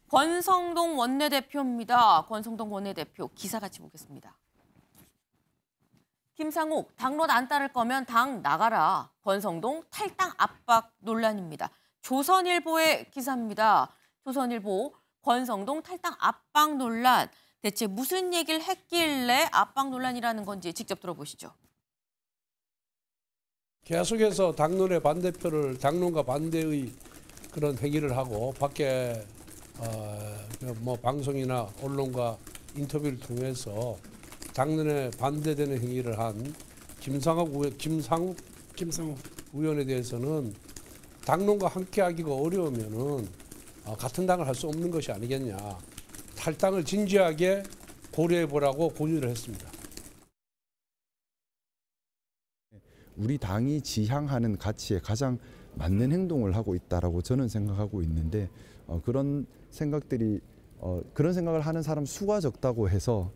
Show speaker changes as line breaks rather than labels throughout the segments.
권성동 원내대표입니다. 권성동 원내대표 기사 같이 보겠습니다. 김상욱, 당론 안 따를 거면 당 나가라. 권성동 탈당 압박 논란입니다. 조선일보의 기사입니다. 조선일보, 권성동 탈당 압박 논란. 대체 무슨 얘기를 했길래 압박 논란이라는 건지 직접 들어보시죠.
계속해서 당론의 반대표를 당론과 반대의 그런 행위를 하고 밖에 방송이나 언론과 인터뷰를 통해서 당론에 반대되는 행위를 한 김상욱 의원에 대해서는 당론과 함께하기가 어려우면은 같은 당을 할 수 없는 것이 아니겠냐. 탈당을 진지하게 고려해보라고 권유를 했습니다.
우리 당이 지향하는 가치에 가장 맞는 행동을 하고 있다라고 저는 생각하고 있는데 그런 생각을 하는 사람 수가 적다고 해서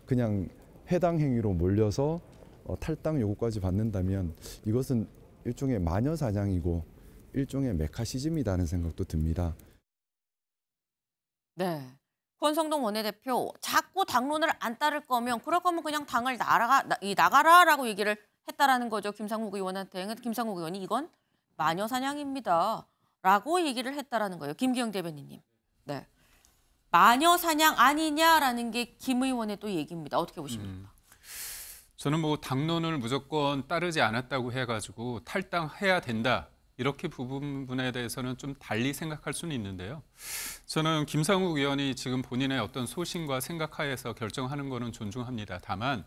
그냥 해당 행위로 몰려서 탈당 요구까지 받는다면 이것은 일종의 마녀 사냥이고 일종의 메카시즘이라는 생각도 듭니다.
네. 권성동 원내대표 자꾸 당론을 안 따를 거면 그럴 거면 그냥 당을 나가라라고 얘기를 했다라는 거죠. 김상욱 의원한테. 김상욱 의원이 이건 마녀 사냥입니다. 라고 얘기를 했다라는 거예요. 김기영 대변인님. 네. 마녀 사냥 아니냐라는 게 김 의원의 또 얘기입니다. 어떻게 보십니까?
저는 뭐 당론을 무조건 따르지 않았다고 해가지고 탈당해야 된다. 이렇게 부분에 대해서는 좀 달리 생각할 수는 있는데요. 저는 김상욱 의원이 지금 본인의 어떤 소신과 생각하에서 결정하는 거는 존중합니다. 다만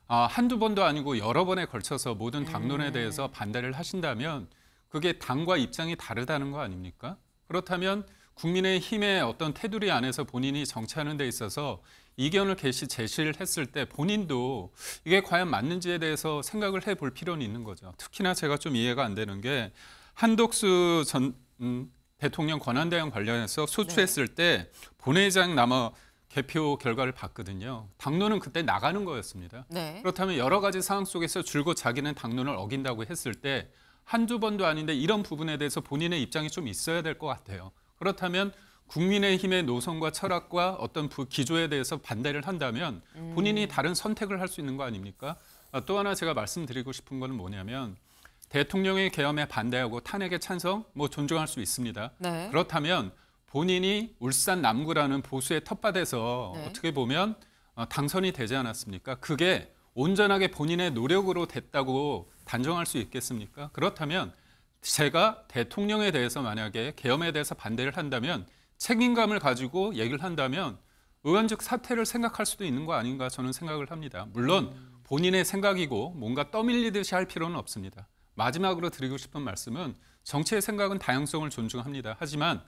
한두 번도 아니고 여러 번에 걸쳐서 모든 당론에 대해서 반대를 하신다면 그게 당과 입장이 다르다는 거 아닙니까? 그렇다면 국민의힘의 어떤 테두리 안에서 본인이 정치하는 데 있어서 이견을 제시를 했을 때 본인도 이게 과연 맞는지에 대해서 생각을 해볼 필요는 있는 거죠. 특히나 제가 좀 이해가 안 되는 게 한덕수 전 대통령 권한대행 관련해서 소추했을 때 본회의장 남아 개표 결과를 봤거든요. 당론은 그때 나가는 거였습니다. 네. 그렇다면 여러 가지 상황 속에서 줄곧 자기는 당론을 어긴다고 했을 때 한두 번도 아닌데 이런 부분에 대해서 본인의 입장이 좀 있어야 될 것 같아요. 그렇다면 국민의힘의 노선과 철학과 어떤 기조에 대해서 반대를 한다면 본인이 다른 선택을 할 수 있는 거 아닙니까? 또 하나 제가 말씀드리고 싶은 거는 뭐냐면 대통령의 계엄에 반대하고 탄핵에 찬성, 존중할 수 있습니다. 네. 그렇다면 본인이 울산 남구라는 보수의 텃밭에서 어떻게 보면 당선이 되지 않았습니까? 그게 온전하게 본인의 노력으로 됐다고 단정할 수 있겠습니까? 그렇다면 제가 대통령에 대해서 만약에 계엄에 대해서 반대를 한다면 책임감을 가지고 얘기를 한다면 의원직 사퇴를 생각할 수도 있는 거 아닌가 저는 생각을 합니다. 물론 본인의 생각이고 뭔가 떠밀리듯이 할 필요는 없습니다. 마지막으로 드리고 싶은 말씀은 정치의 생각은 다양성을 존중합니다. 하지만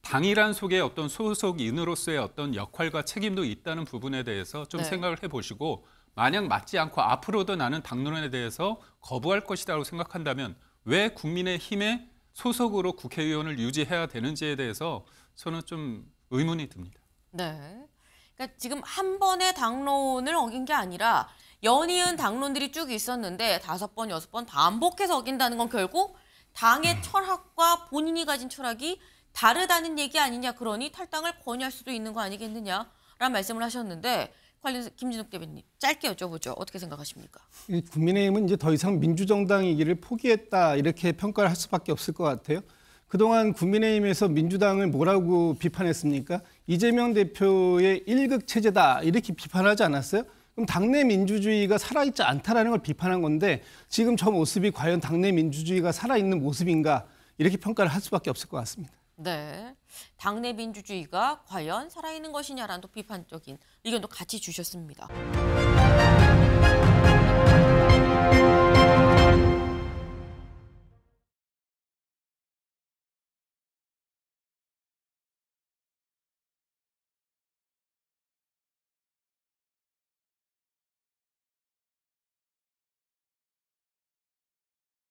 당이란 속에 어떤 소속인으로서의 어떤 역할과 책임도 있다는 부분에 대해서 좀 생각을 해보시고 만약 맞지 않고 앞으로도 나는 당론에 대해서 거부할 것이라고 생각한다면 왜 국민의힘의 소속으로 국회의원을 유지해야 되는지에 대해서 저는 좀 의문이 듭니다.
네. 그러니까 지금 한 번의 당론을 어긴 게 아니라 연이은 당론들이 쭉 있었는데 5번, 6번 반복해서 어긴다는 건 결국 당의 철학과 본인이 가진 철학이 다르다는 얘기 아니냐. 그러니 탈당을 권유할 수도 있는 거 아니겠느냐라는 말씀을 하셨는데 관련해서 김진욱 대변인 짧게 여쭤보죠. 어떻게 생각하십니까?
국민의힘은 이제 더 이상 민주정당이기를 포기했다 이렇게 평가를 할 수밖에 없을 것 같아요. 그동안 국민의힘에서 민주당을 뭐라고 비판했습니까? 이재명 대표의 일극 체제다 이렇게 비판하지 않았어요? 그럼 당내 민주주의가 살아있지 않다라는 걸 비판한 건데 지금 저 모습이 과연 당내 민주주의가 살아있는 모습인가 이렇게 평가를 할 수밖에 없을 것 같습니다.
네, 당내 민주주의가 과연 살아있는 것이냐라는 또 비판적인 의견도 같이 주셨습니다.